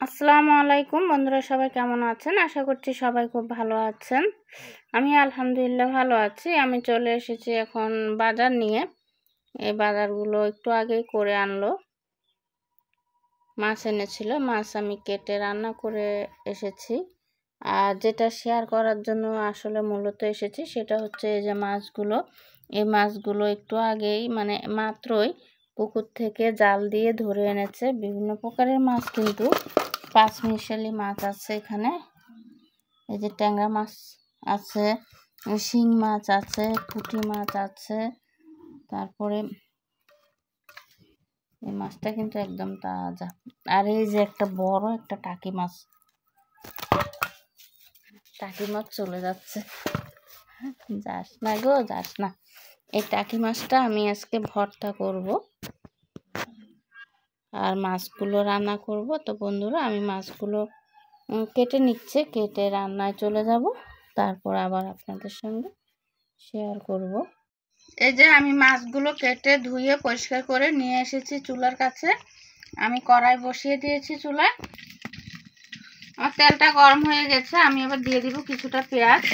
আসসালামু আলাইকুম বন্ধুরা, সবাই কেমন আছেন? আশা করছি সবাই খুব ভালো আছেন। আমি আলহামদুলিল্লাহ ভালো আছি। আমি চলে এসেছি এখন বাজার নিয়ে। এই বাজারগুলো একটু আগেই করে আনলো। মাছ এনেছিল, মাছ আমি কেটে রান্না করে এসেছি। আর যেটা শেয়ার করার জন্য আসলে মূলত এসেছি সেটা হচ্ছে এই যে মাছগুলো, এই মাছগুলো একটু আগেই মানে মাত্রই পুকুর থেকে জাল দিয়ে ধরে এনেছে। বিভিন্ন প্রকারের মাছ, কিন্তু পাঁচমিশালি মাছ আছে এখানে। এই যে ট্যাংরা মাছ আছে, শিং মাছ আছে, পুঁটি মাছ আছে। তারপরে এই মাছটা কিন্তু একদম তাজা। আর এই যে একটা বড় একটা টাকি মাছ চলে যাচ্ছে। যাস না গো, যাস না। এই টাকি মাছটা আমি আজকে ভর্তা করব আর মাছগুলো রান্না করব। তো বন্ধুরা, আমি মাছগুলো কেটে নিচ্ছে, কেটে রান্নায় চলে যাব, তারপর আবার আপনাদের সঙ্গে শেয়ার করব। এই যে আমি মাছগুলো কেটে ধুয়ে পরিষ্কার করে নিয়ে এসেছি চুলার কাছে। আমি কড়াই বসিয়ে দিয়েছি চুলায়। আমার তেলটা গরম হয়ে গেছে। আমি এবার দিয়ে দিব কিছুটা পেঁয়াজ।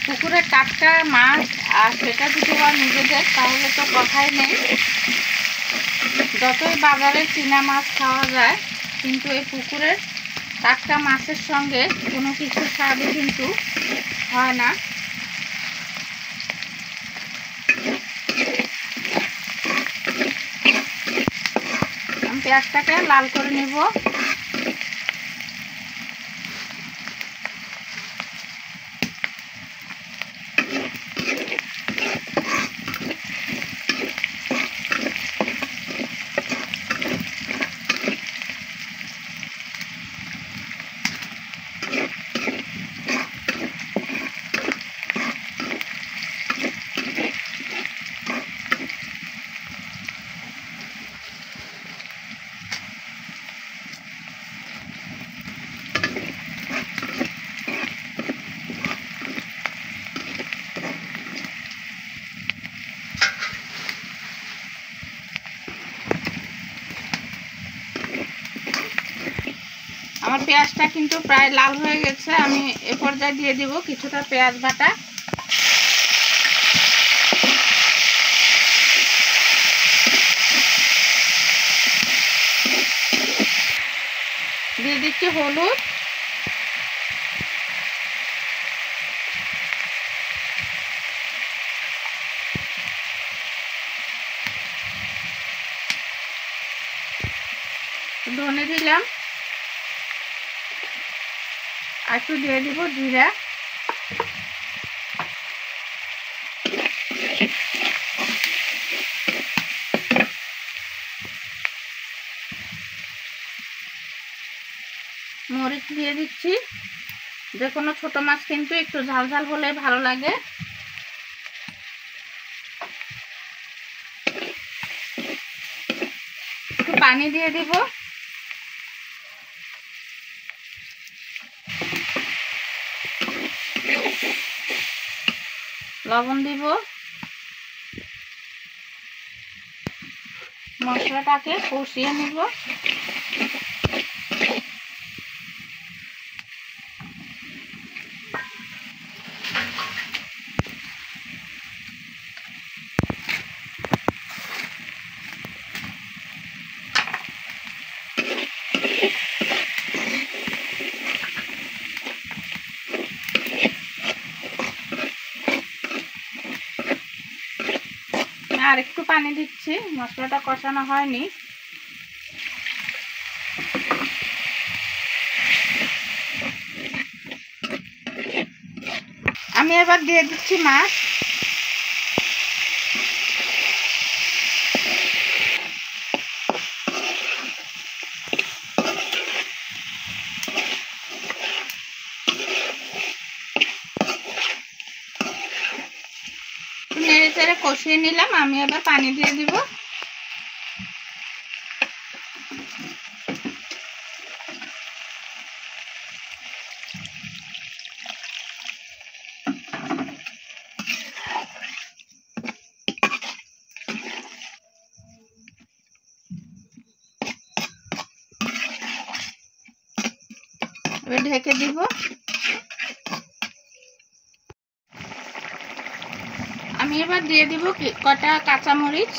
পুকুরের টাটকা মাছ, আর সেটা যদি আবার নিজেদের, তাহলে তো কথাই নেই। যতই বাজারে কিনা মাছ খাওয়া যায়, কিন্তু এই পুকুরের টাটকা মাছের সঙ্গে কোনো কিছু স্বাদই কিন্তু হয় না। আমি পেঁয়াজটাকে লাল করে নিব। আমার পেঁয়াজটা কিন্তু প্রায় লাল হয়ে গেছে। আমি এ পর্যায়ে দিয়ে দিব কিছুটা পেঁয়াজ বাটা। দিয়ে দিচ্ছি হলুদ, ধনে দিলাম, আর একটু দিয়ে দিব জিরা, মরিচ দিয়ে দিচ্ছি। যে কোনো ছোট মাছ কিন্তু একটু ঝাল ঝাল হলে ভালো লাগে। একটু পানি দিয়ে দিব, লবণ দিব। মশলাটাকে কষিয়ে নিব। আর একটু পানি দিচ্ছি, মশলাটা কষানো হয়নি। আমি এবার দিয়ে দিচ্ছি মাছ। নেড়ে চেড়ে কষিয়ে নিলাম। আমি এবার পানি দিয়ে দিব। ঢেকে দিব। আমি এবার দিয়ে দিব কটা কাঁচামরিচ।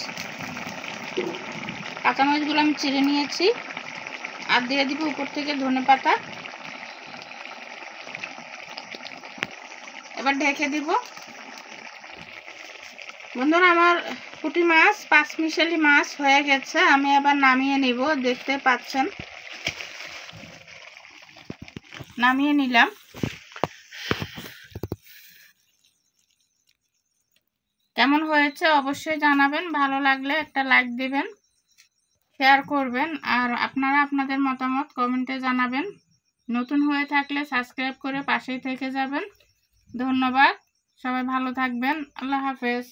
কাঁচামরিচগুলো আমি চিড়ে নিয়েছি। আর দিয়ে দিব উপর থেকে ধনেপাতা। এবার ঢেকে দিব। বন্ধুরা, আমার পুঁটি মাছ পাঁচমিশালি মাছ হয়ে গেছে। আমি এবার নামিয়ে নিব। দেখতে পাচ্ছেন, নামিয়ে নিলাম। কেমন হয়েছে অবশ্যই জানাবেন। ভালো লাগলে একটা লাইক দিবেন, শেয়ার করবেন, আর আপনারা আপনাদের মতামত কমেন্টে জানাবেন। নতুন হয়ে থাকলে সাবস্ক্রাইব করে পাশেই থেকে যাবেন। ধন্যবাদ। সবাই ভালো থাকবেন। আল্লাহ হাফেজ।